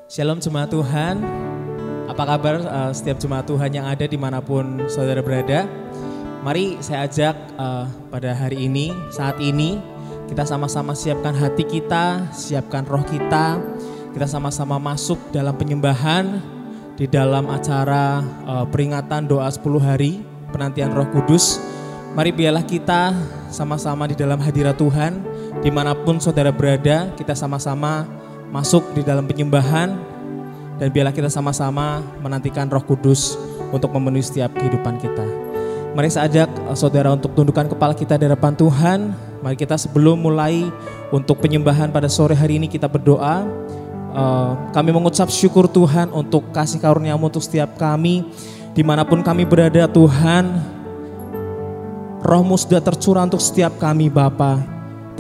Shalom jemaat Tuhan, apa kabar setiap jemaat Tuhan yang ada dimanapun saudara berada. Mari saya ajak pada hari ini, saat ini kita sama-sama siapkan hati kita, siapkan roh kita sama-sama masuk dalam penyembahan di dalam acara peringatan doa 10 hari penantian Roh Kudus. Mari biarlah kita sama-sama di dalam hadirat Tuhan, dimanapun saudara berada, kita sama-sama masuk di dalam penyembahan dan biarlah kita sama-sama menantikan Roh Kudus untuk memenuhi setiap kehidupan kita. Mari saya ajak saudara untuk tundukkan kepala kita di hadapan Tuhan. Mari kita sebelum mulai untuk penyembahan pada sore hari ini kita berdoa. Kami mengucap syukur Tuhan untuk kasih karunia-Mu untuk setiap kami. Dimanapun kami berada Tuhan, Roh-Mu sudah tercurah untuk setiap kami Bapa.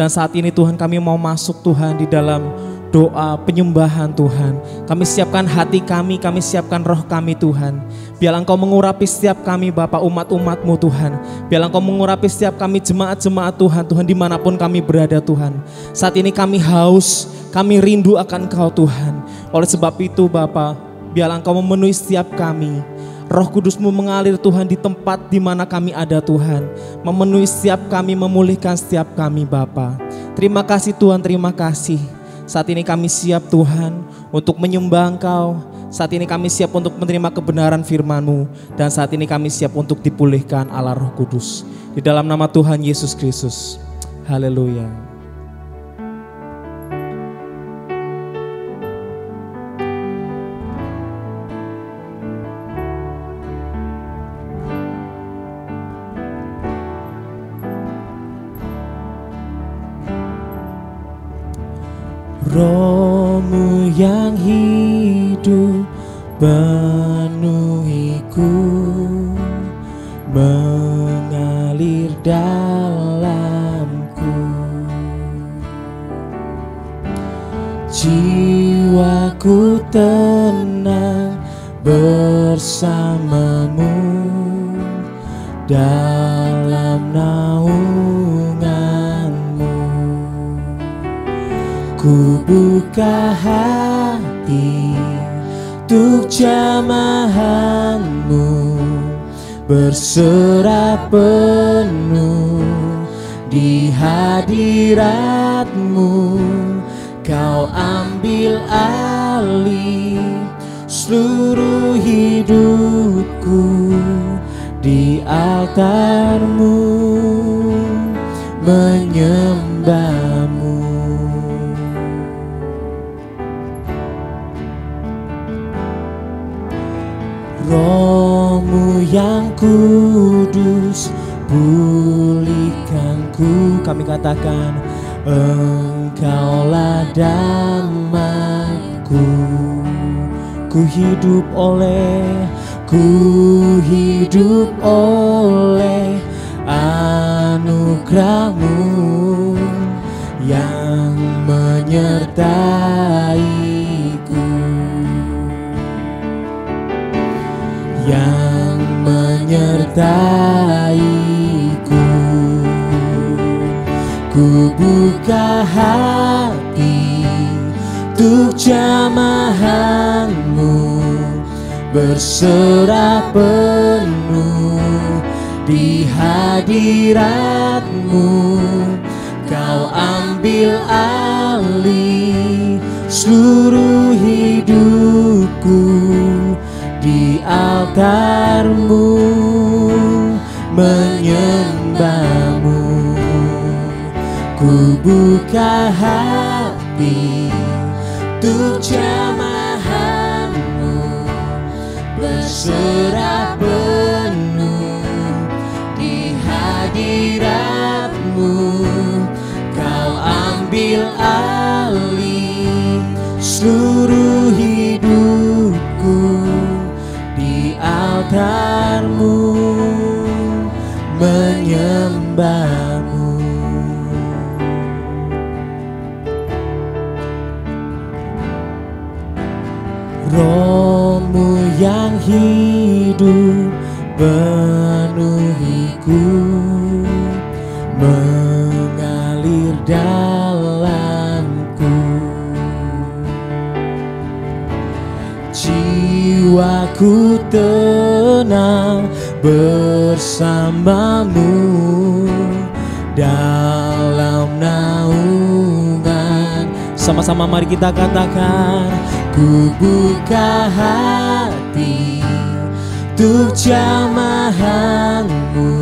Dan saat ini Tuhan kami mau masuk Tuhan di dalam doa penyembahan Tuhan. Kami siapkan hati kami siapkan roh kami Tuhan. Biarlah Engkau mengurapi setiap kami Bapa, umat-umat-Mu Tuhan. Biarlah Engkau mengurapi setiap kami jemaat-jemaat Tuhan, Tuhan dimanapun kami berada Tuhan. Saat ini kami haus, kami rindu akan Engkau Tuhan. Oleh sebab itu Bapa, biarlah Engkau memenuhi setiap kami. Roh Kudus-Mu mengalir Tuhan di tempat di mana kami ada Tuhan. Memenuhi setiap kami, memulihkan setiap kami Bapa. Terima kasih Tuhan, terima kasih. Saat ini kami siap Tuhan untuk menyembah Engkau. Saat ini kami siap untuk menerima kebenaran firman-Mu. Dan saat ini kami siap untuk dipulihkan Allah Roh Kudus. Di dalam nama Tuhan Yesus Kristus. Haleluya. Roh-Mu yang hidup penuhiku, mengalir dalamku. Jiwaku tenang bersama-Mu dalam naungan-Mu. Ku buka hati untuk jamahan-Mu, berserah penuh di hadirat-Mu. Kau ambil alih seluruh hidupku di altar-Mu, menyembah-Mu. Roh-Mu yang kudus pulihkanku. Kami katakan Engkaulah damaiku. Ku hidup oleh anugerah-Mu yang menyertaiku, yang menyertaiku. Ku buka hati untuk jamahan-Mu, berserah penuh di hadirat-Mu. Kau ambil alih seluruh hidupku di altar-Mu, menyembah-Mu. Ku buka hati untuk jamahan-Mu, berserah penuh di hadirat-Mu. Kau ambil alih seluruh hidupku di altar-Mu, menyembah-Mu. Roh-Mu yang hidup penuhiku, mengalir dalamku. tenang bersamamu dalam naungan. Sama-sama mari kita katakan, ku buka hati untuk jamahanmu,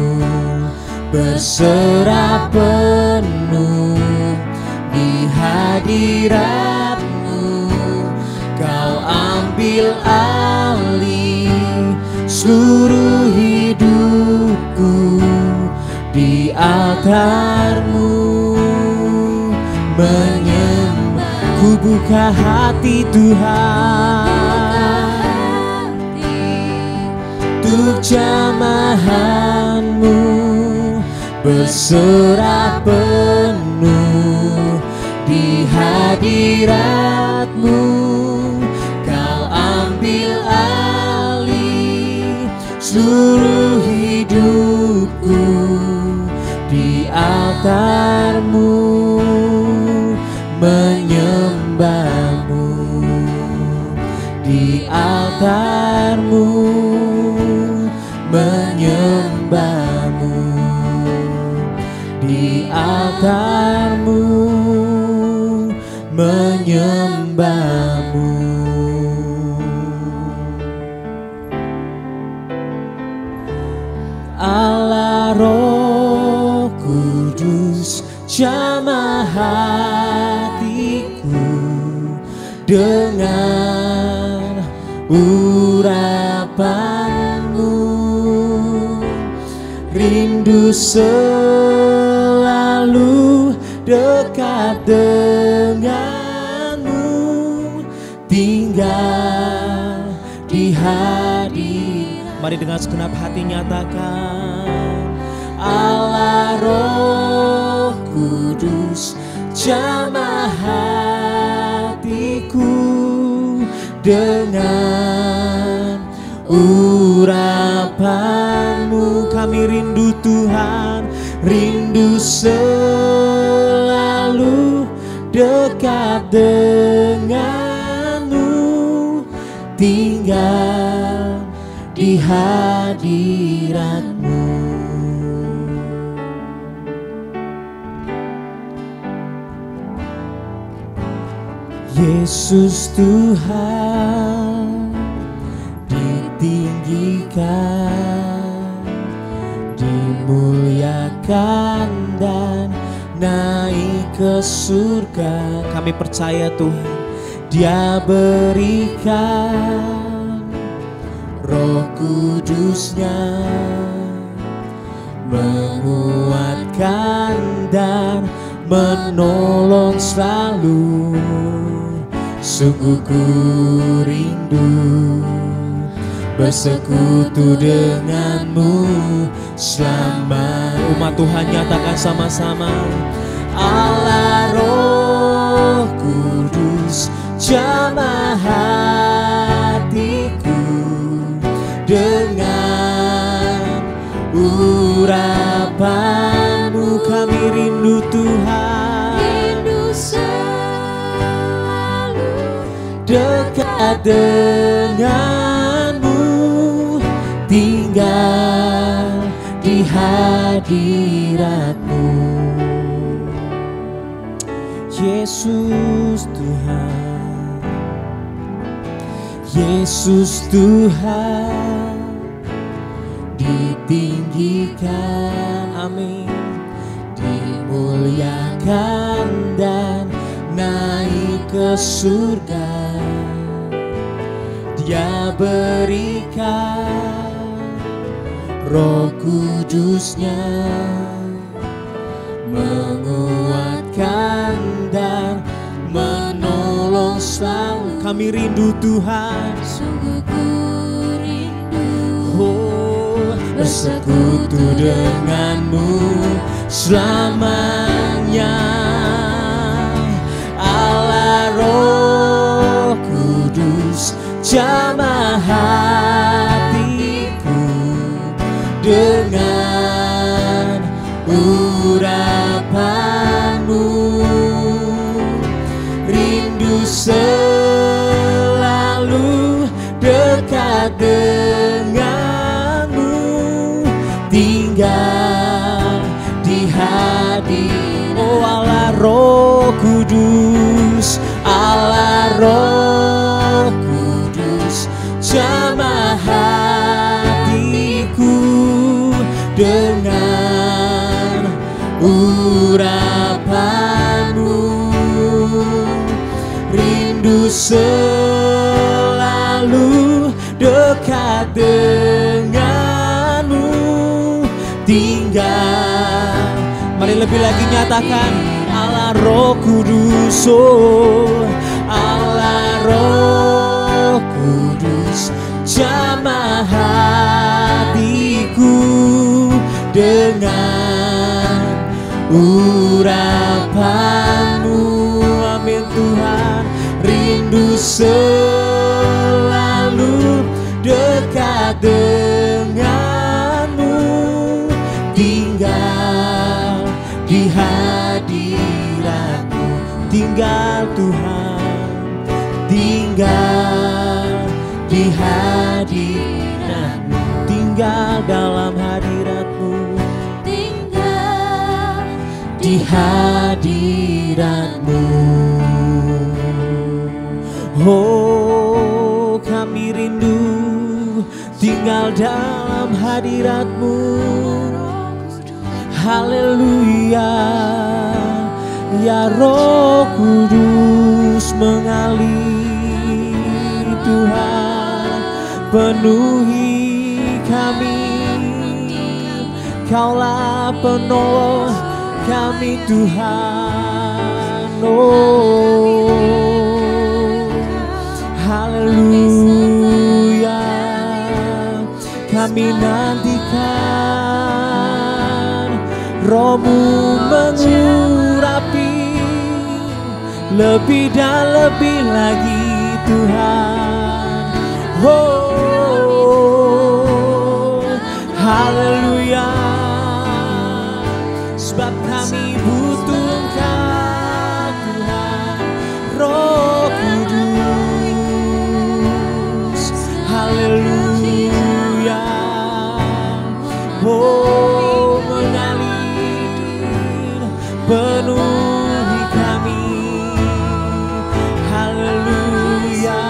berserah penuh di hadiratmu. Kau ambil alih seluruh hidupku di altarmu, menyembah. Ku buka hati Tuhan untuk jamahanmu, berserah penuh di hadiratmu. Kau ambil alih seluruh hidupku di altarmu, menyembahmu di altarmu, menyembahmu di altarmu, menyembahmu. Allah Roh Kudus, jamah hatiku dengan urapanmu, rindu selalu dekat denganmu, tinggal di hadirat. Mari dengan segenap hati nyatakan, Allah Roh Kudus, jamah hatiku dengan urapanmu. Kami rindu Tuhan, rindu selalu dekat denganmu, tinggal di hadiratmu. Yesus Tuhan ditinggikan, dimuliakan dan naik ke surga. Kami percaya Tuhan, Dia berikan Roh Kudusnya, menguatkan dan menolong selalu. Sungguh ku rindu bersekutu denganmu selama. Umat Tuhan nyatakan sama-sama, Allah Roh Kudus, jamah hatiku dengan urapanmu. Kami rindu Tuhan, rindu selalu dekat denganmu, tinggal di hadiratmu. Yesus Tuhan, Yesus Tuhan ditinggikan, amin, dimuliakan dan naik ke surga. Dia berikan Roh Kudusnya, menguatkan dan menolong selalu. Kami rindu Tuhan, sungguh ku rindu, oh, bersekutu denganmu selamanya. Allah Roh Kudus, jamah hatiku dengan urapanmu, rindu selalu dekat denganmu, tinggal. Mari lebih lagi nyatakan, Allah Roh Kudus, oh Allah Roh Kudus, jamah hatiku dengan urapanmu. Amin Tuhan, rindu selalu dekat denganmu, tinggal di hadiratmu. Tinggal Tuhan, tinggal di hadiratmu, tinggal dalam hadiratmu, tinggal di hadiratmu. Oh, kami rindu tinggal dalam hadiratmu. Haleluya, ya Roh Kudus mengalir Tuhan, penuhi kami. Kaulah penolong kami Tuhan. Oh, haleluya, kami nantikan Roh-Mu mengurapi lebih dan lebih lagi Tuhan. Oh, haleluya, sebab kami butuh Engkau Tuhan, Roh Kudus. Haleluya, oh mengalir penuhi kami. Haleluya,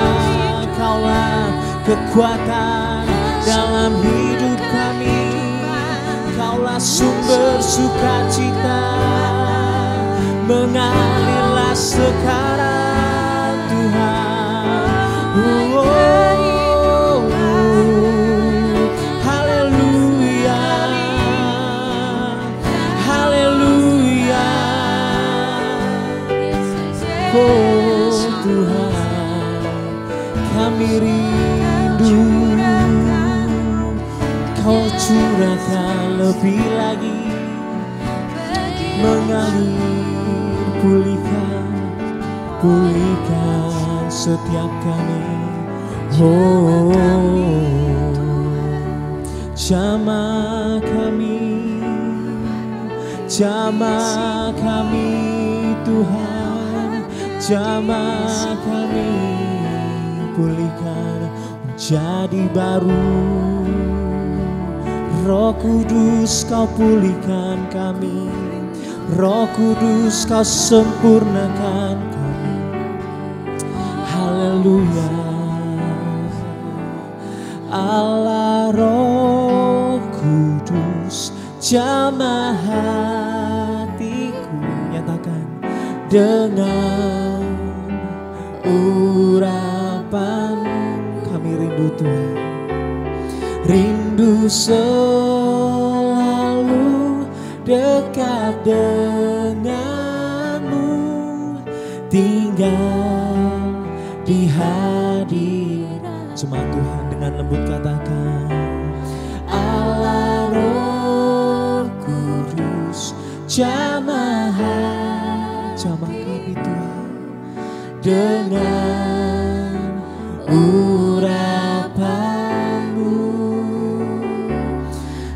Kaulah kekuatan dalam hidup kami, Kaulah sumber sukacita, mengalirlah sekarang Tuhan. Oh, oh, oh. Haleluya, haleluya, oh Tuhan, kami rindu Kau curahkan lebih lagi, mengalir, pulihkan setiap kami. Oh, jamah kami Tuhan, jamah kami, pulihkan menjadi baru. Roh Kudus Kau pulihkan kami, Roh Kudus Kau sempurnakan kami. Haleluya, Allah Roh Kudus, jamah hatiku. Nyatakan, dengan urapan kami rindu Tuhan, rindu selalu dekat denganmu, tinggal di hadirat. Cuma Tuhan dengan lembut katakan, Allah Roh Kudus, jamah kami Tuhan, dengan urapanmu,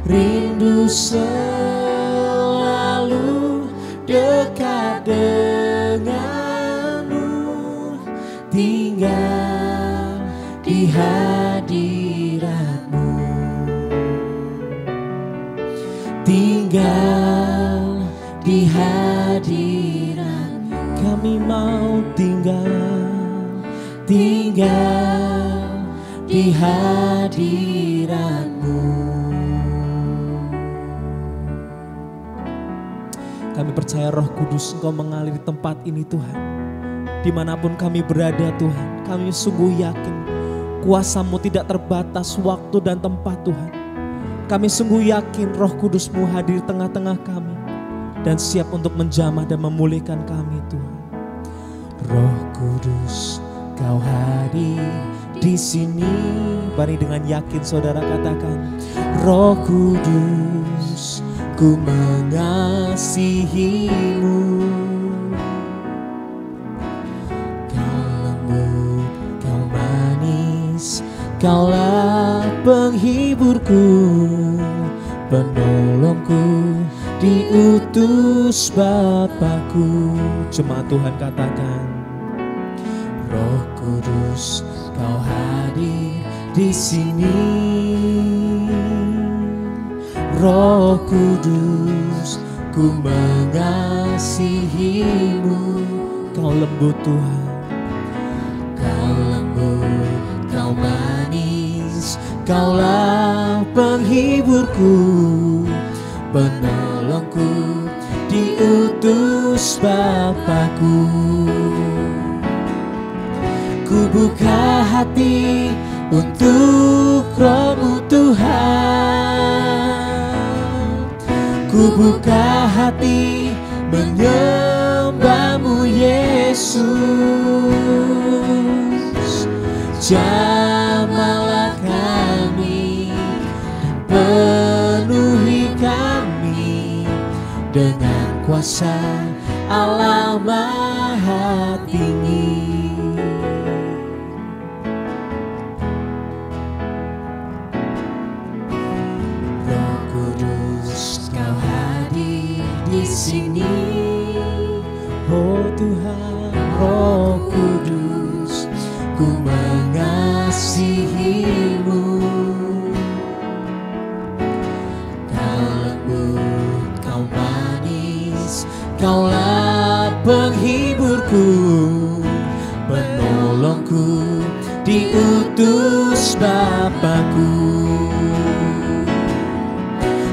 rindu selalu dekat denganmu, tinggal di hadiratmu, tinggal di hadirat. Kami mau tinggal di hadiratmu. Kami percaya Roh Kudus Engkau mengalir di tempat ini Tuhan. Dimanapun kami berada Tuhan, kami sungguh yakin kuasa-Mu tidak terbatas waktu dan tempat Tuhan. Kami sungguh yakin Roh Kudus-Mu hadir di tengah-tengah kami dan siap untuk menjamah dan memulihkan kami, Tuhan. Roh Kudus, Kau hadir di sini. Mari dengan yakin saudara katakan, Roh Kudus, ku mengasihi-Mu. Kau lembut, Kau manis, Kaulah penghiburku, penolongku, diutus Bapakku. Jemaat Tuhan katakan, Roh Kudus, Kau hadir di sini. Roh Kudus, ku mengasihi-Mu. Kau lembut Tuhan, Kau lembut, Kau manis, Kaulah penghiburku, penolongku, diutus Bapakku. Ku buka hati untuk Roh-Mu Tuhan. Ku buka hati menyembah-Mu Yesus. Jamahlah kami, penuhi kami dengan kuasa Allah Maha Tinggi. Roh Kudus, Kau hadir di sini. Oh Tuhan, Roh Kudus, ku mengasihi-Mu. Kau lembut, Kau manis, Kaulah penghiburku, penolongku, diutus Bapakku.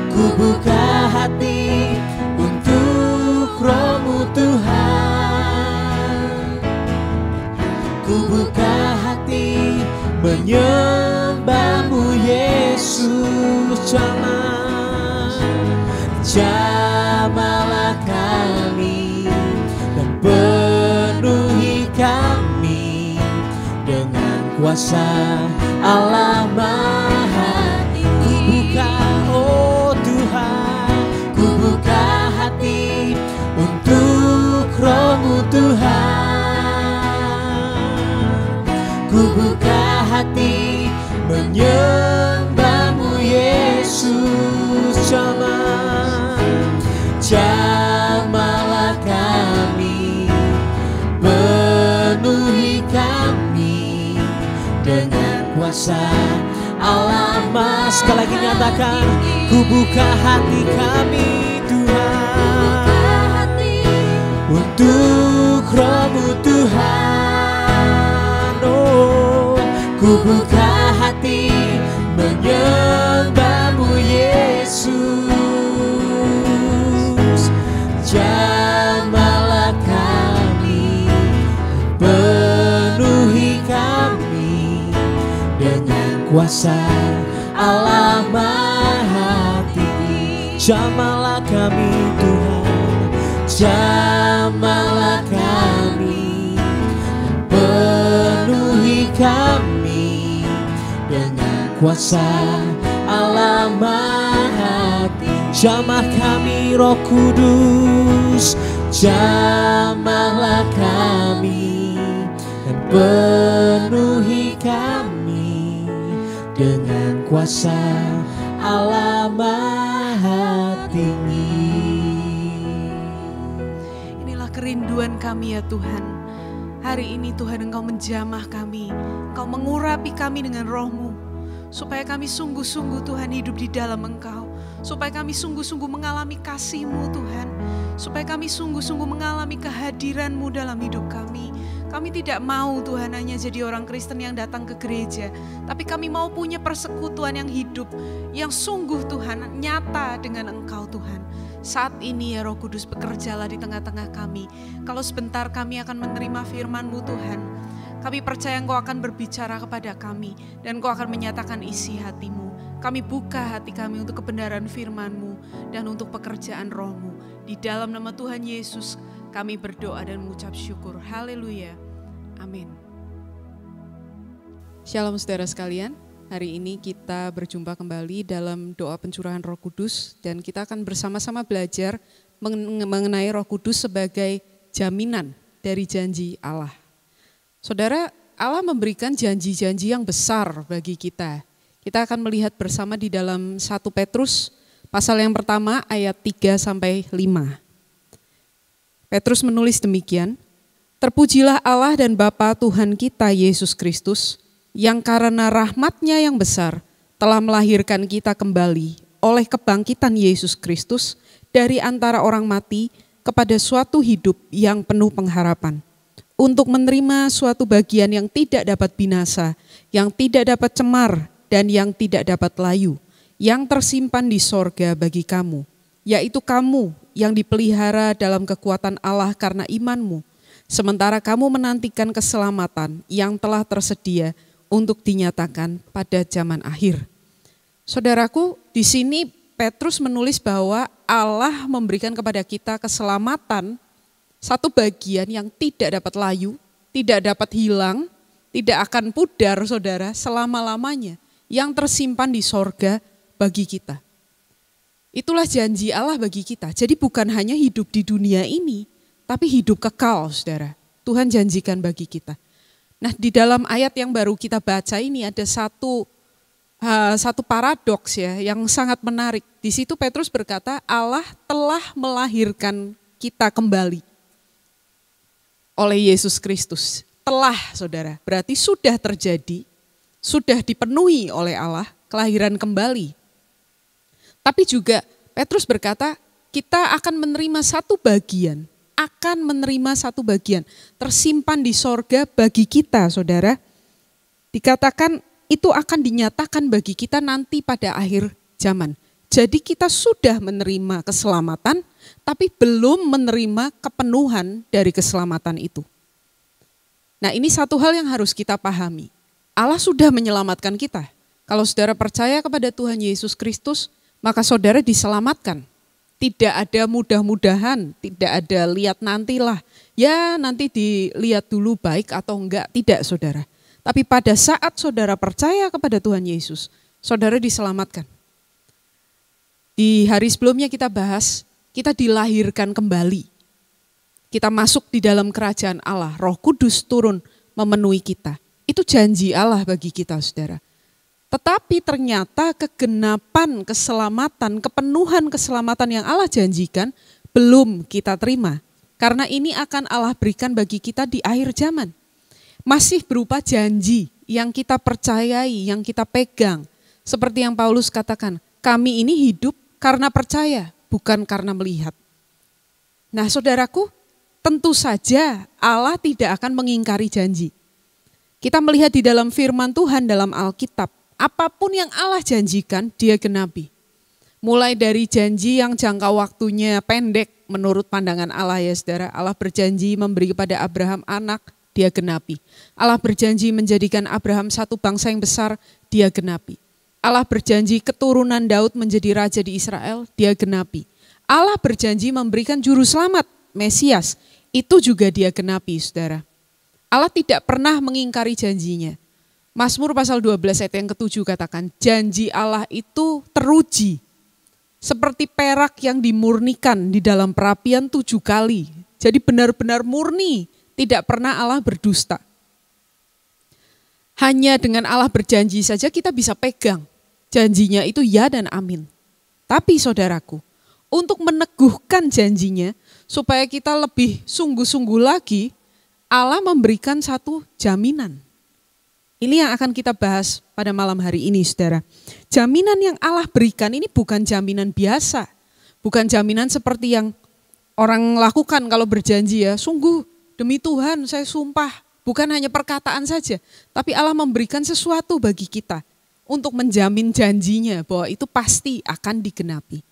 Ku buka hati untuk Roh-Mu Tuhan. Ku buka hati menyembah-Mu Yesus. Jamahlah kami dan penuhi kami dengan kuasa Allah Maha Tinggi. Ku buka, oh Tuhan, ku buka hati untuk Roh-Mu Tuhan. Ku buka hati menyembah-Mu Yesus. Jamahlah kami, penuhi kami dengan kuasa Allah Maha. Sekali lagi nyatakan, ku buka hati kami Tuhan untuk Roh-Mu Tuhan. Oh, ku buka hati menyembah-Mu Yesus. Jamahlah kami, penuhi kami dengan kuasa Allah Maha Tinggi. Jamahlah kami Tuhan, jamahlah kami, penuhi kami dengan kuasa Allah Maha Tinggi. Jamah kami Roh Kudus, jamahlah kami dan penuhi kami dengan kuasa Allah Maha Tinggi. Inilah kerinduan kami ya Tuhan. Hari ini Tuhan Engkau menjamah kami, Engkau mengurapi kami dengan Roh-Mu, supaya kami sungguh-sungguh Tuhan hidup di dalam Engkau. Supaya kami sungguh-sungguh mengalami kasih-Mu Tuhan. Supaya kami sungguh-sungguh mengalami kehadiran-Mu dalam hidup kami. Kami tidak mau Tuhan hanya jadi orang Kristen yang datang ke gereja. Tapi kami mau punya persekutuan yang hidup. Yang sungguh Tuhan nyata dengan Engkau Tuhan. Saat ini ya Roh Kudus bekerjalah di tengah-tengah kami. Kalau sebentar kami akan menerima firman-Mu Tuhan. Kami percaya Engkau akan berbicara kepada kami. Dan Engkau akan menyatakan isi hati-Mu. Kami buka hati kami untuk kebenaran firman-Mu dan untuk pekerjaan Roh-Mu. Di dalam nama Tuhan Yesus kami berdoa dan mengucap syukur. Haleluya. Amin. Shalom saudara sekalian. Hari ini kita berjumpa kembali dalam doa pencurahan Roh Kudus dan kita akan bersama-sama belajar mengenai Roh Kudus sebagai jaminan dari janji Allah. Saudara, Allah memberikan janji-janji yang besar bagi kita. Kita akan melihat bersama di dalam 1 Petrus pasal yang pertama ayat 3-5. Petrus menulis demikian, "Terpujilah Allah dan Bapa Tuhan kita Yesus Kristus, yang karena rahmat-Nya yang besar telah melahirkan kita kembali oleh kebangkitan Yesus Kristus dari antara orang mati kepada suatu hidup yang penuh pengharapan, untuk menerima suatu bagian yang tidak dapat binasa, yang tidak dapat cemar, dan yang tidak dapat layu, yang tersimpan di sorga bagi kamu, yaitu kamu yang dipelihara dalam kekuatan Allah karena imanmu, sementara kamu menantikan keselamatan yang telah tersedia untuk dinyatakan pada zaman akhir." Saudaraku, di sini Petrus menulis bahwa Allah memberikan kepada kita keselamatan, satu bagian yang tidak dapat layu, tidak dapat hilang, tidak akan pudar saudara selama-lamanya, yang tersimpan di sorga bagi kita. Itulah janji Allah bagi kita. Jadi bukan hanya hidup di dunia ini, tapi hidup kekal saudara. Tuhan janjikan bagi kita. Nah, di dalam ayat yang baru kita baca ini ada satu paradoks ya yang sangat menarik. Di situ Petrus berkata Allah telah melahirkan kita kembali oleh Yesus Kristus. Telah saudara, berarti sudah terjadi. Sudah dipenuhi oleh Allah, kelahiran kembali. Tapi juga Petrus berkata, kita akan menerima satu bagian, tersimpan di sorga bagi kita, saudara. Dikatakan itu akan dinyatakan bagi kita nanti pada akhir zaman. Jadi kita sudah menerima keselamatan, tapi belum menerima kepenuhan dari keselamatan itu. Nah, ini satu hal yang harus kita pahami. Allah sudah menyelamatkan kita. Kalau saudara percaya kepada Tuhan Yesus Kristus, maka saudara diselamatkan. Tidak ada mudah-mudahan, tidak ada lihat nantilah. Ya nanti dilihat dulu baik atau enggak, tidak saudara. Tapi pada saat saudara percaya kepada Tuhan Yesus, saudara diselamatkan. Di hari sebelumnya kita bahas, kita dilahirkan kembali. Kita masuk di dalam kerajaan Allah, Roh Kudus turun memenuhi kita. Itu janji Allah bagi kita saudara. Tetapi ternyata kegenapan keselamatan, kepenuhan keselamatan yang Allah janjikan belum kita terima. Karena ini akan Allah berikan bagi kita di akhir zaman. Masih berupa janji yang kita percayai, yang kita pegang. Seperti yang Paulus katakan, kami ini hidup karena percaya, bukan karena melihat. Nah saudaraku, tentu saja Allah tidak akan mengingkari janji. Kita melihat di dalam firman Tuhan dalam Alkitab, apapun yang Allah janjikan dia genapi. Mulai dari janji yang jangka waktunya pendek menurut pandangan Allah ya saudara. Allah berjanji memberi kepada Abraham anak, dia genapi. Allah berjanji menjadikan Abraham satu bangsa yang besar, dia genapi. Allah berjanji keturunan Daud menjadi raja di Israel, dia genapi. Allah berjanji memberikan juru selamat, Mesias, itu juga dia genapi saudara. Allah tidak pernah mengingkari janjinya. Mazmur pasal 12 ayat yang ke-7 katakan, janji Allah itu teruji. Seperti perak yang dimurnikan di dalam perapian 7 kali. Jadi benar-benar murni, tidak pernah Allah berdusta. Hanya dengan Allah berjanji saja kita bisa pegang. Janjinya itu ya dan amin. Tapi saudaraku, untuk meneguhkan janjinya, supaya kita lebih sungguh-sungguh lagi, Allah memberikan satu jaminan. Ini yang akan kita bahas pada malam hari ini saudara. Jaminan yang Allah berikan ini bukan jaminan biasa. Bukan jaminan seperti yang orang lakukan kalau berjanji ya. Sungguh demi Tuhan saya sumpah. Bukan hanya perkataan saja. Tapi Allah memberikan sesuatu bagi kita. Untuk menjamin janjinya bahwa itu pasti akan digenapi.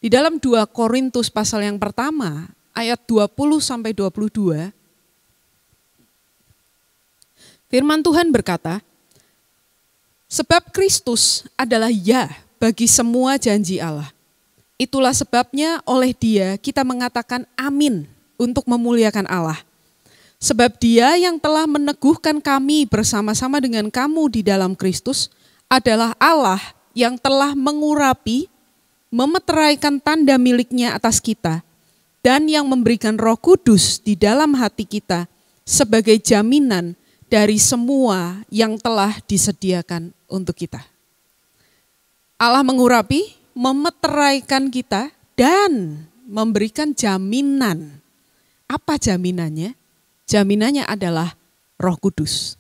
Di dalam 2 Korintus pasal yang pertama ayat 20-22. Firman Tuhan berkata, Sebab Kristus adalah ya bagi semua janji Allah. Itulah sebabnya oleh Dia kita mengatakan amin untuk memuliakan Allah. Sebab Dia yang telah meneguhkan kami bersama-sama dengan kamu di dalam Kristus adalah Allah yang telah mengurapi, memeteraikan tanda miliknya atas kita, dan yang memberikan Roh Kudus di dalam hati kita sebagai jaminan dari semua yang telah disediakan untuk kita. Allah mengurapi, memeteraikan kita, dan memberikan jaminan. Apa jaminannya? Jaminannya adalah Roh Kudus.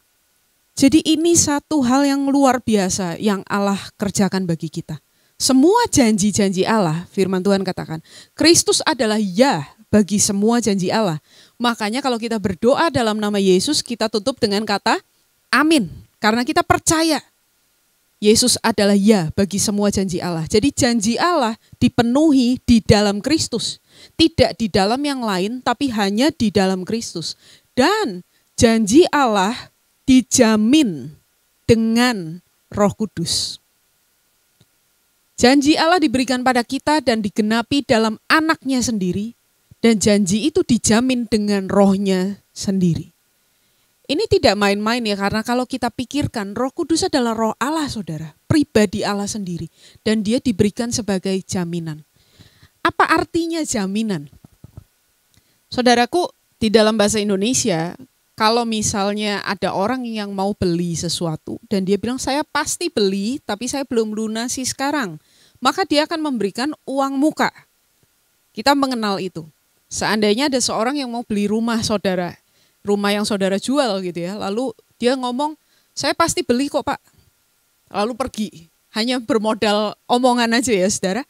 Jadi ini satu hal yang luar biasa yang Allah kerjakan bagi kita. Semua janji-janji Allah, firman Tuhan katakan, Kristus adalah ya bagi semua janji Allah. Makanya kalau kita berdoa dalam nama Yesus, kita tutup dengan kata amin. Karena kita percaya Yesus adalah ya bagi semua janji Allah. Jadi janji Allah dipenuhi di dalam Kristus. Tidak di dalam yang lain, tapi hanya di dalam Kristus. Dan janji Allah dijamin dengan Roh Kudus. Janji Allah diberikan pada kita dan digenapi dalam anaknya sendiri. Dan janji itu dijamin dengan rohnya sendiri. Ini tidak main-main ya, karena kalau kita pikirkan Roh Kudus adalah roh Allah saudara. Pribadi Allah sendiri. Dan dia diberikan sebagai jaminan. Apa artinya jaminan? Saudaraku, di dalam bahasa Indonesia, kalau misalnya ada orang yang mau beli sesuatu dan dia bilang saya pasti beli tapi saya belum lunasi sekarang. Maka dia akan memberikan uang muka. Kita mengenal itu. Seandainya ada seorang yang mau beli rumah saudara, rumah yang saudara jual gitu ya, lalu dia ngomong, saya pasti beli kok Pak. Lalu pergi, hanya bermodal omongan aja ya saudara.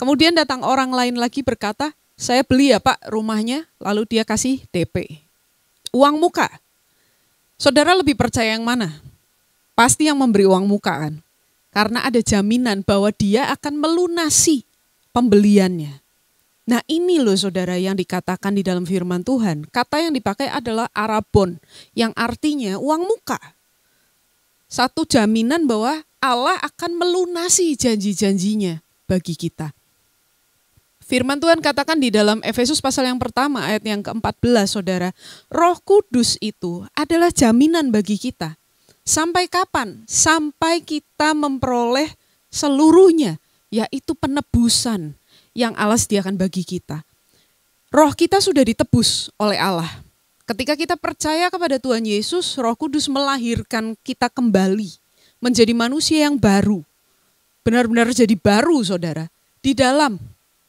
Kemudian datang orang lain lagi berkata, saya beli ya Pak rumahnya, lalu dia kasih DP. Uang muka. Saudara lebih percaya yang mana? Pasti yang memberi uang muka kan? Karena ada jaminan bahwa dia akan melunasi pembeliannya. Nah ini loh saudara yang dikatakan di dalam firman Tuhan. Kata yang dipakai adalah arabon, yang artinya uang muka. Satu jaminan bahwa Allah akan melunasi janji-janjinya bagi kita. Firman Tuhan katakan di dalam Efesus pasal yang pertama ayat yang ke-14 saudara. Roh Kudus itu adalah jaminan bagi kita. Sampai kapan? Sampai kita memperoleh seluruhnya, yaitu penebusan yang Allah sediakan bagi kita. Roh kita sudah ditebus oleh Allah. Ketika kita percaya kepada Tuhan Yesus, Roh Kudus melahirkan kita kembali menjadi manusia yang baru. Benar-benar jadi baru saudara. Di dalam,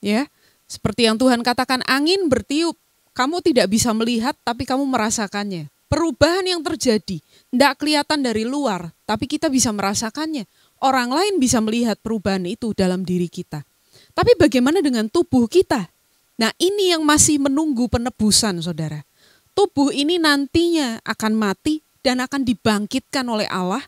ya, seperti yang Tuhan katakan, angin bertiup, kamu tidak bisa melihat tapi kamu merasakannya. Perubahan yang terjadi, tidak kelihatan dari luar, tapi kita bisa merasakannya. Orang lain bisa melihat perubahan itu dalam diri kita. Tapi bagaimana dengan tubuh kita? Nah ini yang masih menunggu penebusan saudara. Tubuh ini nantinya akan mati dan akan dibangkitkan oleh Allah.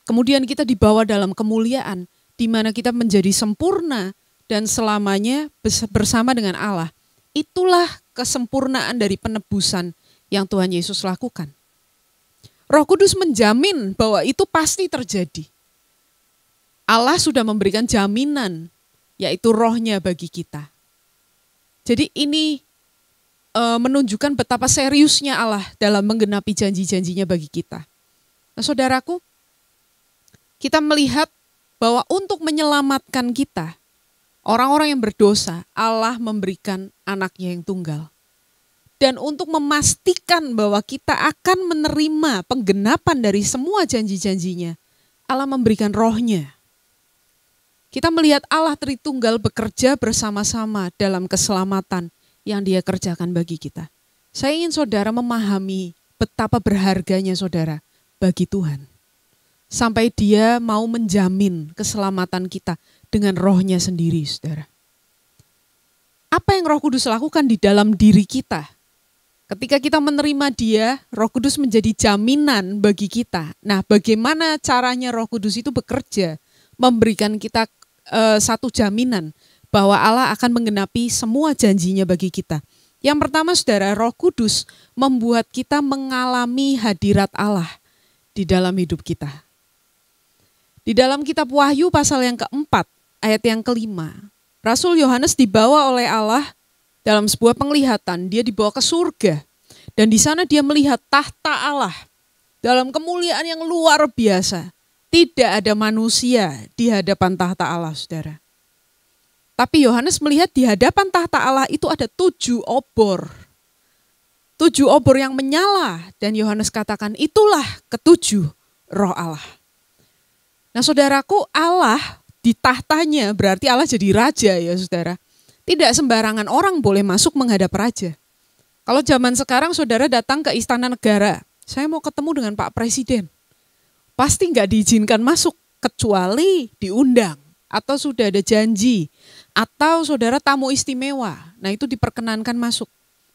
Kemudian kita dibawa dalam kemuliaan, di mana kita menjadi sempurna dan selamanya bersama dengan Allah. Itulah kesempurnaan dari penebusan yang Tuhan Yesus lakukan. Roh Kudus menjamin bahwa itu pasti terjadi. Allah sudah memberikan jaminan, yaitu rohnya bagi kita. Jadi ini menunjukkan betapa seriusnya Allah dalam menggenapi janji-janjinya bagi kita. Nah saudaraku, kita melihat bahwa untuk menyelamatkan kita, orang-orang yang berdosa, Allah memberikan anaknya yang tunggal. Dan untuk memastikan bahwa kita akan menerima penggenapan dari semua janji-janjinya, Allah memberikan rohnya. Kita melihat Allah Tritunggal bekerja bersama-sama dalam keselamatan yang Dia kerjakan bagi kita. Saya ingin saudara memahami betapa berharganya saudara bagi Tuhan. Sampai Dia mau menjamin keselamatan kita dengan rohnya sendiri saudara. Apa yang Roh Kudus lakukan di dalam diri kita? Ketika kita menerima Dia, Roh Kudus menjadi jaminan bagi kita. Nah bagaimana caranya Roh Kudus itu bekerja? Memberikan kita satu jaminan bahwa Allah akan menggenapi semua janjinya bagi kita. Yang pertama saudara, Roh Kudus membuat kita mengalami hadirat Allah di dalam hidup kita. Di dalam kitab Wahyu pasal yang keempat, ayat yang kelima, Rasul Yohanes dibawa oleh Allah dalam sebuah penglihatan. Dia dibawa ke surga dan di sana dia melihat tahta Allah dalam kemuliaan yang luar biasa. Tidak ada manusia di hadapan tahta Allah, saudara. Tapi Yohanes melihat di hadapan tahta Allah itu ada 7 obor. 7 obor yang menyala dan Yohanes katakan itulah ketujuh roh Allah. Nah saudaraku, Allah di tahtanya berarti Allah jadi raja ya saudara. Tidak sembarangan orang boleh masuk menghadap raja. Kalau zaman sekarang saudara datang ke istana negara, saya mau ketemu dengan Pak Presiden. Pasti nggak diizinkan masuk kecuali diundang atau sudah ada janji atau saudara tamu istimewa. Nah itu diperkenankan masuk.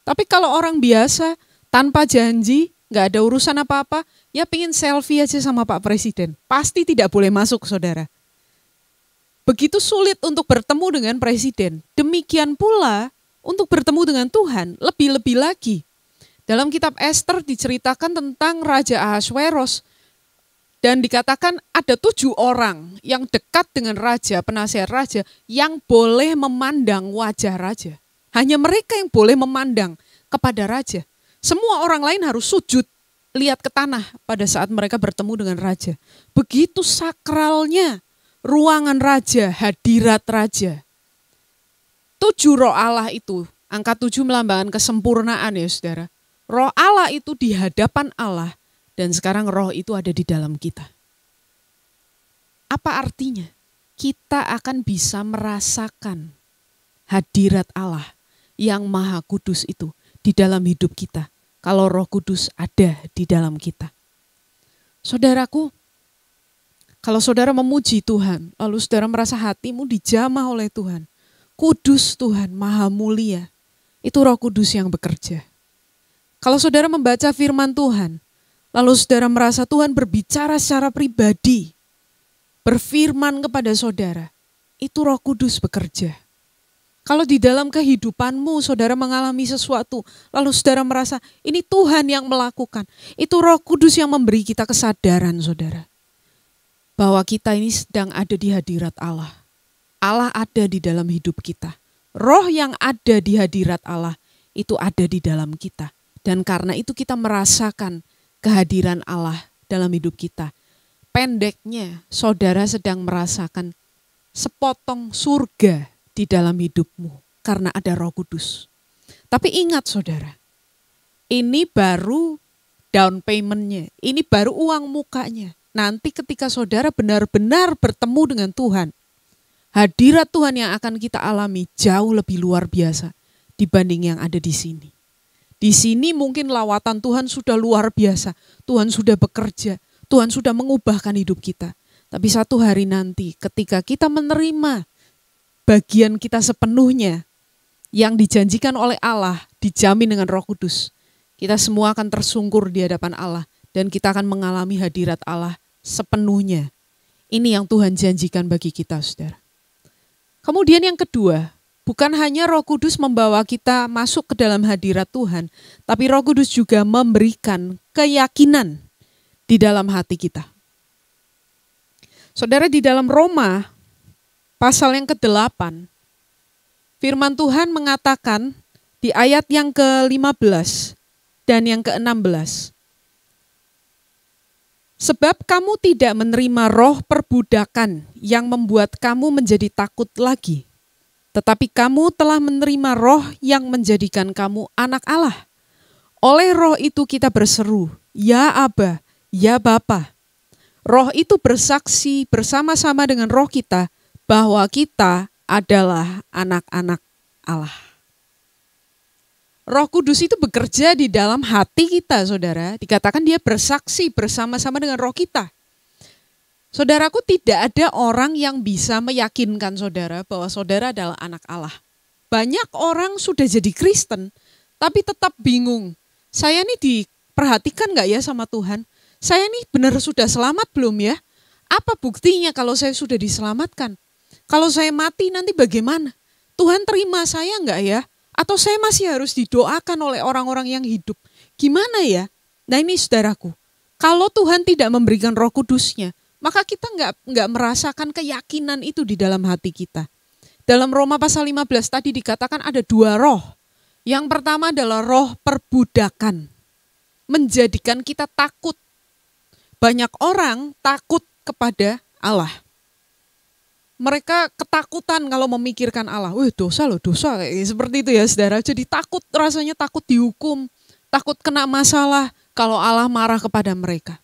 Tapi kalau orang biasa tanpa janji, nggak ada urusan apa-apa, ya pingin selfie aja sama Pak Presiden. Pasti tidak boleh masuk saudara. Begitu sulit untuk bertemu dengan Presiden. Demikian pula untuk bertemu dengan Tuhan, lebih-lebih lagi. Dalam kitab Ester diceritakan tentang Raja Ahasweros. Dan dikatakan ada 7 orang yang dekat dengan raja, penasihat raja, yang boleh memandang wajah raja. Hanya mereka yang boleh memandang kepada raja. Semua orang lain harus sujud, lihat ke tanah pada saat mereka bertemu dengan raja. Begitu sakralnya ruangan raja, hadirat raja. 7 roh Allah itu, angka 7 melambangkan kesempurnaan ya saudara. Roh Allah itu di hadapan Allah. Dan sekarang roh itu ada di dalam kita. Apa artinya? Kita akan bisa merasakan hadirat Allah yang maha kudus itu di dalam hidup kita. Kalau Roh Kudus ada di dalam kita. Saudaraku, kalau saudara memuji Tuhan, lalu saudara merasa hatimu dijamah oleh Tuhan. Kudus Tuhan, maha mulia. Itu Roh Kudus yang bekerja. Kalau saudara membaca firman Tuhan, lalu saudara merasa Tuhan berbicara secara pribadi, berfirman kepada saudara, itu Roh Kudus bekerja. Kalau di dalam kehidupanmu saudara mengalami sesuatu, lalu saudara merasa ini Tuhan yang melakukan, itu Roh Kudus yang memberi kita kesadaran saudara. Bahwa kita ini sedang ada di hadirat Allah. Allah ada di dalam hidup kita. Roh yang ada di hadirat Allah itu ada di dalam kita. Dan karena itu kita merasakan kehadiran Allah dalam hidup kita. Pendeknya, saudara sedang merasakan sepotong surga di dalam hidupmu karena ada Roh Kudus. Tapi ingat saudara, ini baru down payment-nya, ini baru uang mukanya. Nanti ketika saudara benar-benar bertemu dengan Tuhan, hadirat Tuhan yang akan kita alami jauh lebih luar biasa dibanding yang ada di sini. Di sini mungkin lawatan Tuhan sudah luar biasa. Tuhan sudah bekerja. Tuhan sudah mengubahkan hidup kita. Tapi satu hari nanti ketika kita menerima bagian kita sepenuhnya yang dijanjikan oleh Allah, dijamin dengan Roh Kudus, kita semua akan tersungkur di hadapan Allah dan kita akan mengalami hadirat Allah sepenuhnya. Ini yang Tuhan janjikan bagi kita, saudara. Kemudian yang kedua, bukan hanya Roh Kudus membawa kita masuk ke dalam hadirat Tuhan, tapi Roh Kudus juga memberikan keyakinan di dalam hati kita. Saudara, di dalam Roma pasal yang ke-8, firman Tuhan mengatakan di ayat yang ke-15 dan yang ke-16. Sebab kamu tidak menerima roh perbudakan yang membuat kamu menjadi takut lagi. Tetapi kamu telah menerima roh yang menjadikan kamu anak Allah. Oleh roh itu kita berseru, ya Aba, ya Bapa. Roh itu bersaksi bersama-sama dengan roh kita bahwa kita adalah anak-anak Allah. Roh Kudus itu bekerja di dalam hati kita, saudara. Dikatakan dia bersaksi bersama-sama dengan roh kita. Saudaraku, tidak ada orang yang bisa meyakinkan saudara bahwa saudara adalah anak Allah. Banyak orang sudah jadi Kristen, tapi tetap bingung. Saya ini diperhatikan gak ya sama Tuhan? Saya ini benar sudah selamat belum ya? Apa buktinya kalau saya sudah diselamatkan? Kalau saya mati nanti bagaimana? Tuhan terima saya gak ya? Atau saya masih harus didoakan oleh orang-orang yang hidup? Gimana ya? Nah ini saudaraku, kalau Tuhan tidak memberikan Roh Kudusnya, maka kita nggak merasakan keyakinan itu di dalam hati kita. Dalam Roma pasal 15 tadi dikatakan ada dua roh. Yang pertama adalah roh perbudakan, menjadikan kita takut. Banyak orang takut kepada Allah. Mereka ketakutan kalau memikirkan Allah. Wih, dosa loh, dosa. Seperti itu ya saudara. Jadi takut, rasanya takut dihukum, takut kena masalah kalau Allah marah kepada mereka.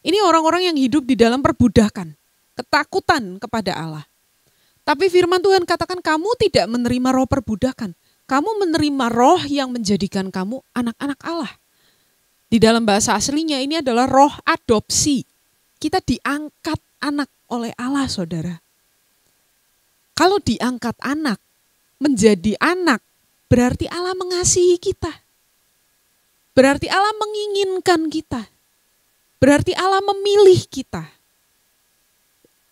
Ini orang-orang yang hidup di dalam perbudakan, ketakutan kepada Allah. Tapi firman Tuhan katakan kamu tidak menerima roh perbudakan. Kamu menerima roh yang menjadikan kamu anak-anak Allah. Di dalam bahasa aslinya ini adalah roh adopsi. Kita diangkat anak oleh Allah, saudara. Kalau diangkat anak, menjadi anak, berarti Allah mengasihi kita. Berarti Allah menginginkan kita. Berarti Allah memilih kita.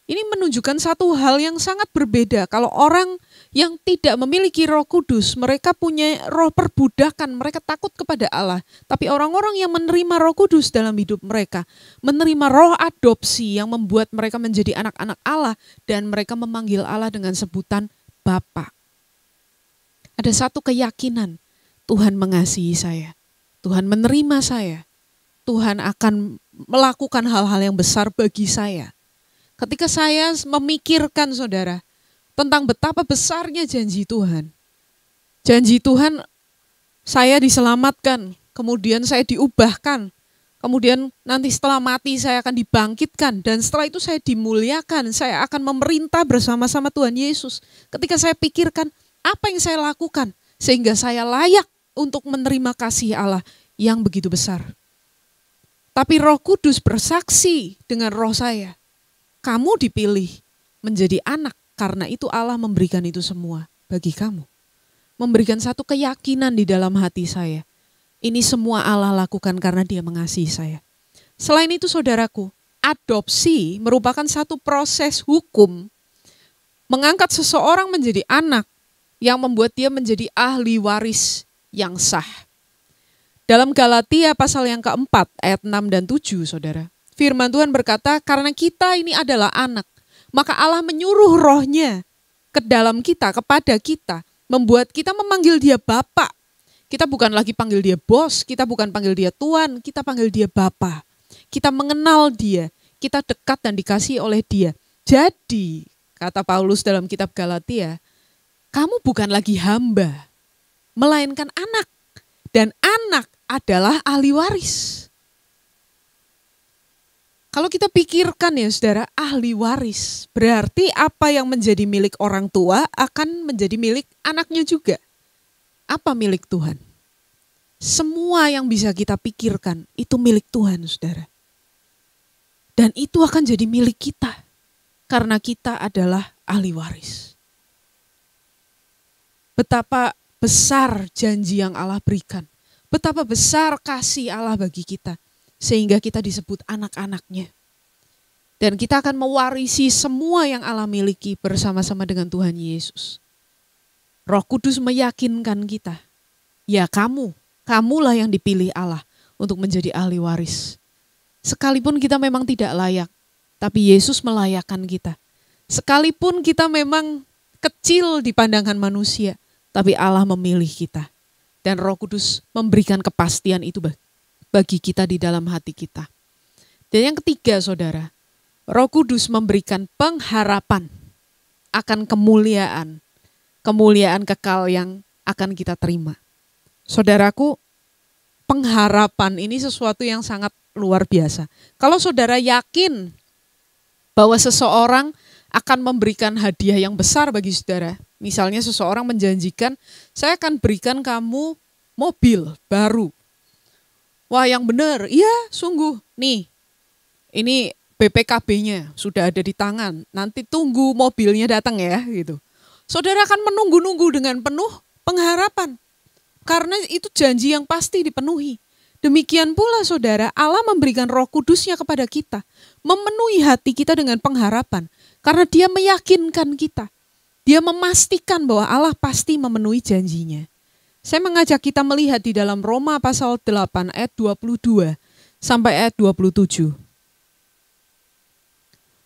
Ini menunjukkan satu hal yang sangat berbeda. Kalau orang yang tidak memiliki Roh Kudus, mereka punya roh perbudakan, mereka takut kepada Allah. Tapi orang-orang yang menerima Roh Kudus dalam hidup mereka, menerima roh adopsi yang membuat mereka menjadi anak-anak Allah dan mereka memanggil Allah dengan sebutan Bapa. Ada satu keyakinan, Tuhan mengasihi saya, Tuhan menerima saya, Tuhan akan melakukan hal-hal yang besar bagi saya. Ketika saya memikirkan saudara tentang betapa besarnya janji Tuhan. Janji Tuhan saya diselamatkan, kemudian saya diubahkan. Kemudian nanti setelah mati saya akan dibangkitkan dan setelah itu saya dimuliakan. Saya akan memerintah bersama-sama Tuhan Yesus. Ketika saya pikirkan apa yang saya lakukan sehingga saya layak untuk menerima kasih Allah yang begitu besar. Tapi Roh Kudus bersaksi dengan roh saya. Kamu dipilih menjadi anak karena itu Allah memberikan itu semua bagi kamu. Memberikan satu keyakinan di dalam hati saya. Ini semua Allah lakukan karena Dia mengasihi saya. Selain itu saudaraku, adopsi merupakan satu proses hukum mengangkat seseorang menjadi anak yang membuat dia menjadi ahli waris yang sah. Dalam Galatia pasal yang keempat ayat 6 dan 7 saudara. Firman Tuhan berkata, karena kita ini adalah anak, maka Allah menyuruh rohnya ke dalam kita, kepada kita, membuat kita memanggil dia Bapa. Kita bukan lagi panggil dia bos, kita bukan panggil dia Tuan, kita panggil dia Bapa. Kita mengenal dia, kita dekat dan dikasihi oleh dia. Jadi, kata Paulus dalam kitab Galatia, kamu bukan lagi hamba, melainkan anak. Dan anak adalah ahli waris. Kalau kita pikirkan ya saudara, ahli waris berarti apa yang menjadi milik orang tua akan menjadi milik anaknya juga. Apa milik Tuhan? Semua yang bisa kita pikirkan itu milik Tuhan saudara. Dan itu akan jadi milik kita karena kita adalah ahli waris. Betapa besar janji yang Allah berikan. Betapa besar kasih Allah bagi kita. Sehingga kita disebut anak-anaknya. Dan kita akan mewarisi semua yang Allah miliki bersama-sama dengan Tuhan Yesus. Roh Kudus meyakinkan kita. Ya kamulah yang dipilih Allah untuk menjadi ahli waris. Sekalipun kita memang tidak layak, tapi Yesus melayakkan kita. Sekalipun kita memang kecil di pandangan manusia, tapi Allah memilih kita. Dan Roh Kudus memberikan kepastian itu bagi kita di dalam hati kita. Dan yang ketiga saudara, Roh Kudus memberikan pengharapan akan kemuliaan kekal yang akan kita terima. Saudaraku, pengharapan ini sesuatu yang sangat luar biasa. Kalau saudara yakin bahwa seseorang akan memberikan hadiah yang besar bagi saudara, misalnya seseorang menjanjikan, saya akan berikan kamu mobil baru. Wah yang benar, iya sungguh nih, ini BPKB-nya sudah ada di tangan, nanti tunggu mobilnya datang ya gitu. Saudara akan menunggu-nunggu dengan penuh pengharapan, karena itu janji yang pasti dipenuhi. Demikian pula saudara, Allah memberikan Roh Kudusnya kepada kita, memenuhi hati kita dengan pengharapan, karena Dia meyakinkan kita, Dia memastikan bahwa Allah pasti memenuhi janjinya. Saya mengajak kita melihat di dalam Roma pasal 8 ayat 22 sampai ayat 27.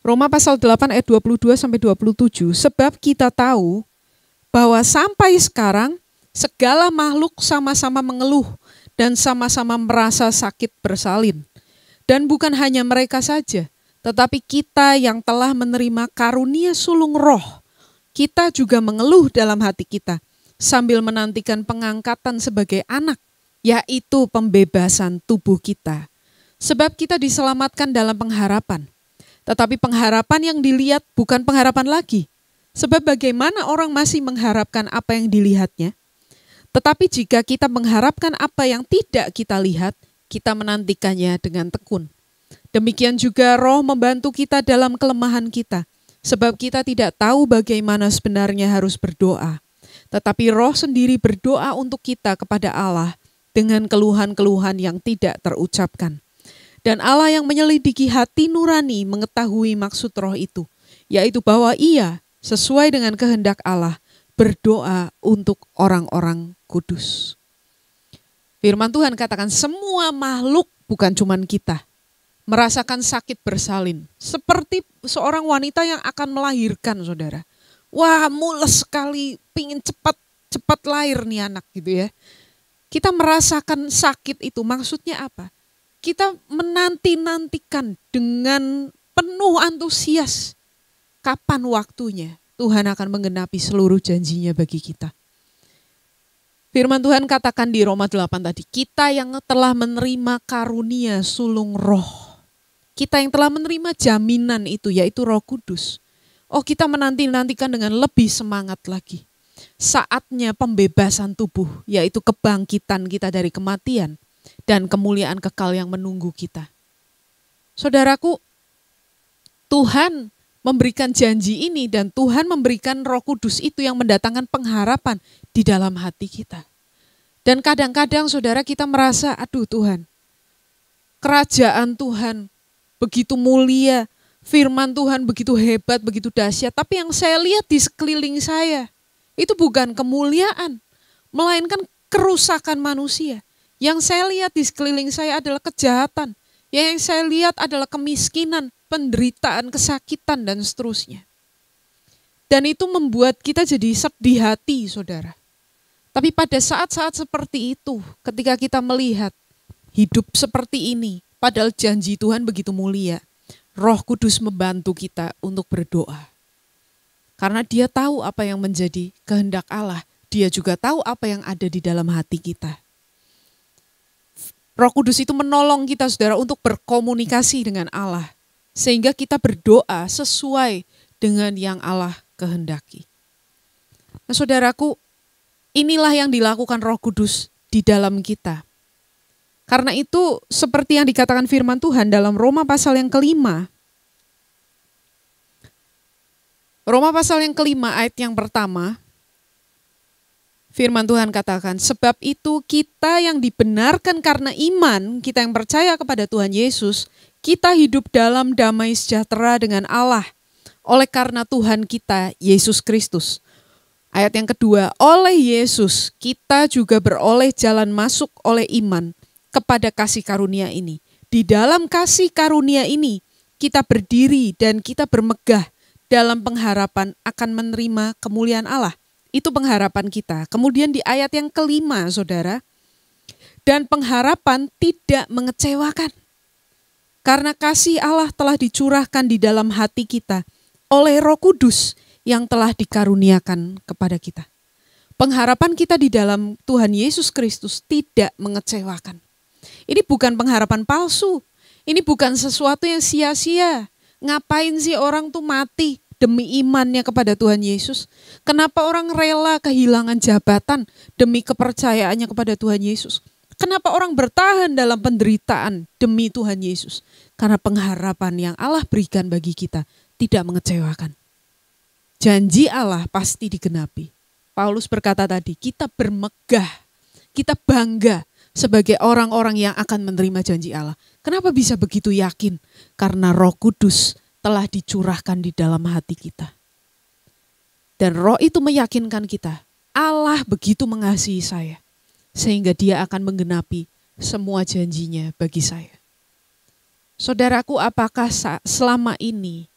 Roma pasal 8 ayat 22 sampai 27, sebab kita tahu bahwa sampai sekarang segala makhluk sama-sama mengeluh dan sama-sama merasa sakit bersalin. Dan bukan hanya mereka saja, tetapi kita yang telah menerima karunia sulung roh, kita juga mengeluh dalam hati kita sambil menantikan pengangkatan sebagai anak, yaitu pembebasan tubuh kita. Sebab kita diselamatkan dalam pengharapan. Tetapi pengharapan yang dilihat bukan pengharapan lagi. Sebab bagaimana orang masih mengharapkan apa yang dilihatnya? Tetapi jika kita mengharapkan apa yang tidak kita lihat, kita menantikannya dengan tekun. Demikian juga Roh membantu kita dalam kelemahan kita, sebab kita tidak tahu bagaimana sebenarnya harus berdoa. Tetapi Roh sendiri berdoa untuk kita kepada Allah dengan keluhan-keluhan yang tidak terucapkan. Dan Allah yang menyelidiki hati nurani mengetahui maksud Roh itu, yaitu bahwa Ia sesuai dengan kehendak Allah berdoa untuk orang-orang kudus. Firman Tuhan katakan semua makhluk, bukan cuman kita, merasakan sakit bersalin. Seperti seorang wanita yang akan melahirkan, saudara. Wah, mules sekali, pingin cepat lahir nih anak gitu ya. Kita merasakan sakit itu, maksudnya apa? Kita menanti-nantikan dengan penuh antusias. Kapan waktunya Tuhan akan menggenapi seluruh janjinya bagi kita. Firman Tuhan katakan di Roma 8 tadi, kita yang telah menerima karunia sulung roh. Kita yang telah menerima jaminan itu, yaitu Roh Kudus. Oh, kita menanti-nantikan dengan lebih semangat lagi. Saatnya pembebasan tubuh, yaitu kebangkitan kita dari kematian dan kemuliaan kekal yang menunggu kita. Saudaraku, Tuhan memberikan janji ini dan Tuhan memberikan Roh Kudus itu yang mendatangkan pengharapan di dalam hati kita. Dan kadang-kadang saudara kita merasa, aduh Tuhan, kerajaan Tuhan begitu mulia, firman Tuhan begitu hebat, begitu dahsyat. Tapi yang saya lihat di sekeliling saya, itu bukan kemuliaan, melainkan kerusakan manusia. Yang saya lihat di sekeliling saya adalah kejahatan. Yang saya lihat adalah kemiskinan, penderitaan, kesakitan, dan seterusnya. Dan itu membuat kita jadi sedih hati, saudara. Tapi pada saat-saat seperti itu, ketika kita melihat hidup seperti ini, padahal janji Tuhan begitu mulia, Roh Kudus membantu kita untuk berdoa. Karena Dia tahu apa yang menjadi kehendak Allah, Dia juga tahu apa yang ada di dalam hati kita. Roh Kudus itu menolong kita, saudara, untuk berkomunikasi dengan Allah. Sehingga kita berdoa sesuai dengan yang Allah kehendaki. Nah, saudaraku, inilah yang dilakukan Roh Kudus di dalam kita. Karena itu seperti yang dikatakan firman Tuhan dalam Roma pasal yang kelima. Roma pasal yang kelima ayat yang pertama. Firman Tuhan katakan, sebab itu kita yang dibenarkan karena iman, kita yang percaya kepada Tuhan Yesus, kita hidup dalam damai sejahtera dengan Allah oleh karena Tuhan kita, Yesus Kristus. Ayat yang kedua, oleh Yesus kita juga beroleh jalan masuk oleh iman kepada kasih karunia ini. Di dalam kasih karunia ini kita berdiri dan kita bermegah dalam pengharapan akan menerima kemuliaan Allah. Itu pengharapan kita. Kemudian di ayat yang kelima, saudara, dan pengharapan tidak mengecewakan. Karena kasih Allah telah dicurahkan di dalam hati kita oleh Roh Kudus yang telah dikaruniakan kepada kita. Pengharapan kita di dalam Tuhan Yesus Kristus tidak mengecewakan. Ini bukan pengharapan palsu. Ini bukan sesuatu yang sia-sia. Ngapain sih orang tuh mati demi imannya kepada Tuhan Yesus? Kenapa orang rela kehilangan jabatan demi kepercayaannya kepada Tuhan Yesus? Kenapa orang bertahan dalam penderitaan demi Tuhan Yesus? Karena pengharapan yang Allah berikan bagi kita tidak mengecewakan. Janji Allah pasti digenapi. Paulus berkata tadi, kita bermegah, kita bangga sebagai orang-orang yang akan menerima janji Allah. Kenapa bisa begitu yakin? Karena Roh Kudus telah dicurahkan di dalam hati kita. Dan Roh itu meyakinkan kita, Allah begitu mengasihi saya, sehingga Dia akan menggenapi semua janjinya bagi saya. Saudaraku, apakah selama ini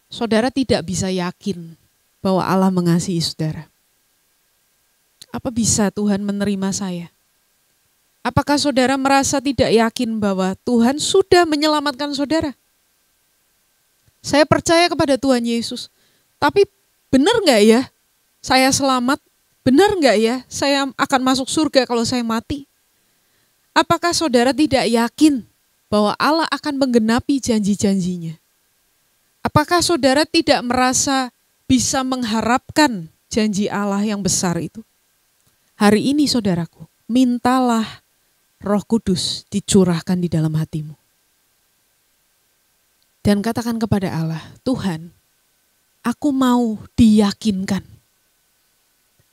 saudara tidak bisa yakin bahwa Allah mengasihi saudara? Apa bisa Tuhan menerima saya? Apakah saudara merasa tidak yakin bahwa Tuhan sudah menyelamatkan saudara? Saya percaya kepada Tuhan Yesus, tapi benar nggak ya saya selamat? Benar nggak ya saya akan masuk surga kalau saya mati? Apakah saudara tidak yakin bahwa Allah akan menggenapi janji-janjinya? Apakah saudara tidak merasa bisa mengharapkan janji Allah yang besar itu? Hari ini saudaraku, mintalah Roh Kudus dicurahkan di dalam hatimu. Dan katakan kepada Allah, Tuhan, aku mau diyakinkan.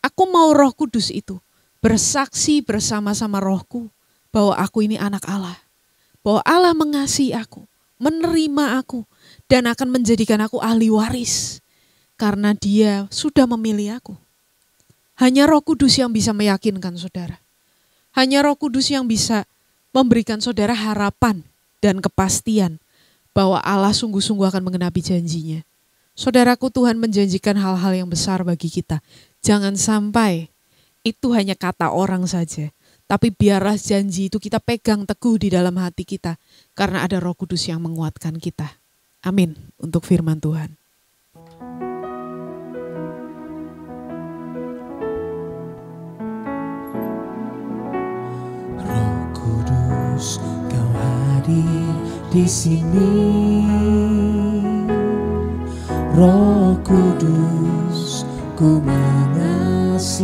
Aku mau Roh Kudus itu bersaksi bersama-sama rohku bahwa aku ini anak Allah. Bahwa Allah mengasihi aku, menerima aku, dan akan menjadikan aku ahli waris. Karena Dia sudah memilih aku. Hanya Roh Kudus yang bisa meyakinkan saudara. Hanya Roh Kudus yang bisa memberikan saudara harapan dan kepastian bahwa Allah sungguh-sungguh akan menggenapi janjinya. Saudaraku, Tuhan menjanjikan hal-hal yang besar bagi kita. Jangan sampai itu hanya kata orang saja. Tapi biarlah janji itu kita pegang teguh di dalam hati kita. Karena ada Roh Kudus yang menguatkan kita. Amin untuk firman Tuhan. Roh Kudus, Kau hadir di sini. Roh Kudus, ku mengasihimu.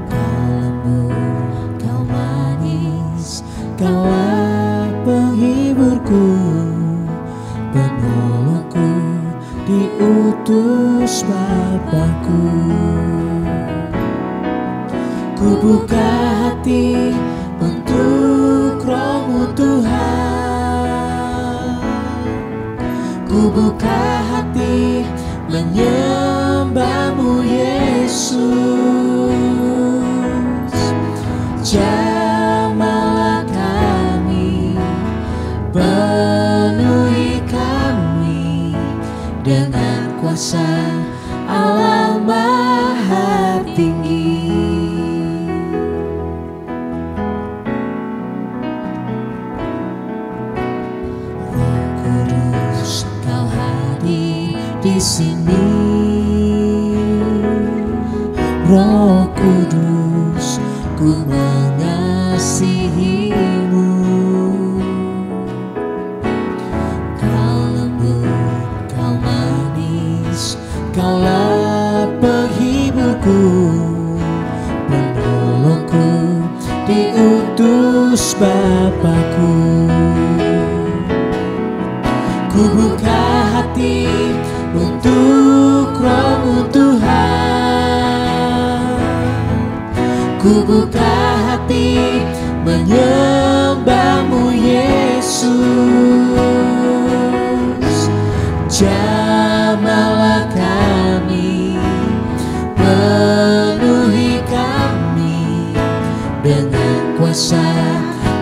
Kau lembut, Kau manis, Kaulah penghiburku, penolongku, diutus Bapa-Ku. Ku buka hati untuk Roh-Mu Tuhan. Ku buka hati menyembah-Mu Yesus. Jamahlah kami, penuhi kami dengan kuasa Allah Maha Tinggi. Di sini, Roh Kudus, ku mengasihimu. Kau lembut, Kau manis, Kaulah penghiburku, penolongku, diutus Bapa-Ku. Ku buka hati untuk Roh-Mu Tuhan. Ku buka hati menyembah-Mu Yesus. Jamahlah kami, penuhi kami dengan kuasa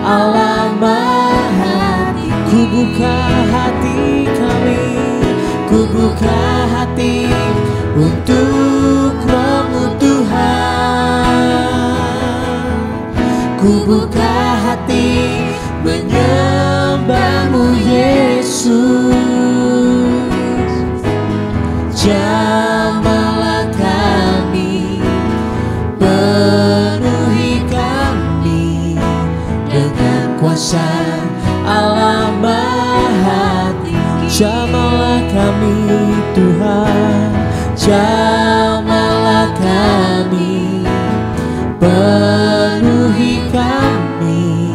Allah Maha Tinggi. Ku buka hati kami, ku buka hati untuk Roh-Mu Tuhan. Ku buka hati menyembah-Mu Yesus. Jamahlah kami, penuhi kami dengan kuasa Allah Maha Tinggi. Jamahlah kami Tuhan, jamahlah kami, penuhi kami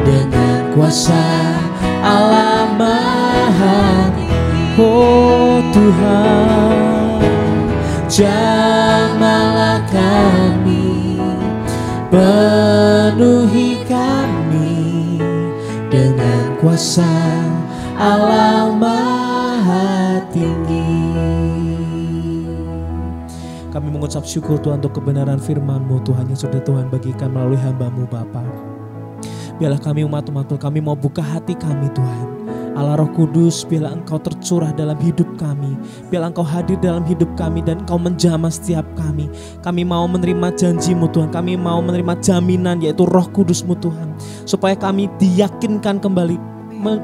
dengan kuasa Allah Maha Tinggi. Oh Tuhan, jamahlah kami, penuhi kami dengan kuasa Allah Maha Tinggi. Kami mengucap syukur Tuhan untuk kebenaran firman-Mu Tuhan yang sudah Tuhan bagikan melalui hamba-Mu Bapa. Biarlah kami umat-umat kami mau buka hati kami Tuhan. Allah Roh Kudus, biarlah Engkau tercurah dalam hidup kami. Biarlah Engkau hadir dalam hidup kami dan Engkau menjamah setiap kami. Kami mau menerima janji-Mu Tuhan. Kami mau menerima jaminan yaitu Roh Kudus-Mu Tuhan. Supaya kami diyakinkan kembali,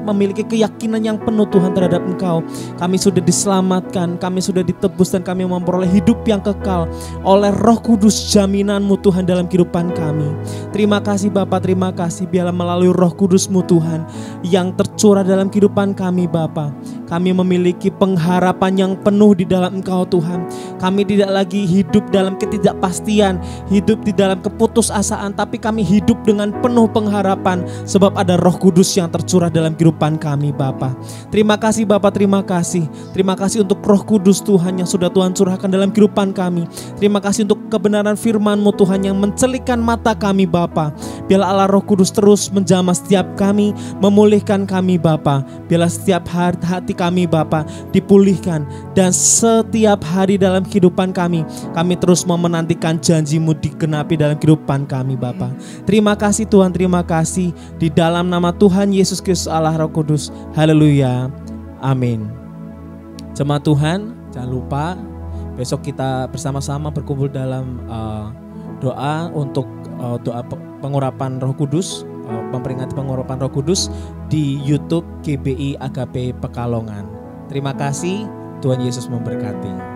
memiliki keyakinan yang penuh Tuhan terhadap Engkau. Kami sudah diselamatkan, kami sudah ditebus dan kami memperoleh hidup yang kekal oleh Roh Kudus, jaminan-Mu Tuhan dalam kehidupan kami. Terima kasih Bapa, terima kasih. Biarlah melalui Roh Kudus-Mu Tuhan yang tercurah dalam kehidupan kami Bapa, kami memiliki pengharapan yang penuh di dalam Engkau Tuhan. Kami tidak lagi hidup dalam ketidakpastian, hidup di dalam keputusasaan, tapi kami hidup dengan penuh pengharapan sebab ada Roh Kudus yang tercurah dalam kehidupan kami Bapa. Terima kasih Bapa, terima kasih. Terima kasih untuk Roh Kudus Tuhan yang sudah Tuhan curahkan dalam kehidupan kami. Terima kasih untuk kebenaran firman-Mu Tuhan yang mencelikkan mata kami Bapa. Biarlah Allah Roh Kudus terus menjamah setiap kami, memulihkan kami Bapa. Biarlah setiap hati kami Bapa dipulihkan, dan setiap hari dalam kehidupan kami terus mau menantikan janji-Mu digenapi dalam kehidupan kami Bapa. Terima kasih Tuhan, terima kasih. Di dalam nama Tuhan Yesus Kristus Allah Roh Kudus. Haleluya. Amin. Jemaat Tuhan, jangan lupa besok kita bersama-sama berkumpul dalam doa untuk doa pengurapan Roh Kudus, memperingati pengurapan Roh Kudus di YouTube GBI Agape Pekalongan. Terima kasih, Tuhan Yesus memberkati.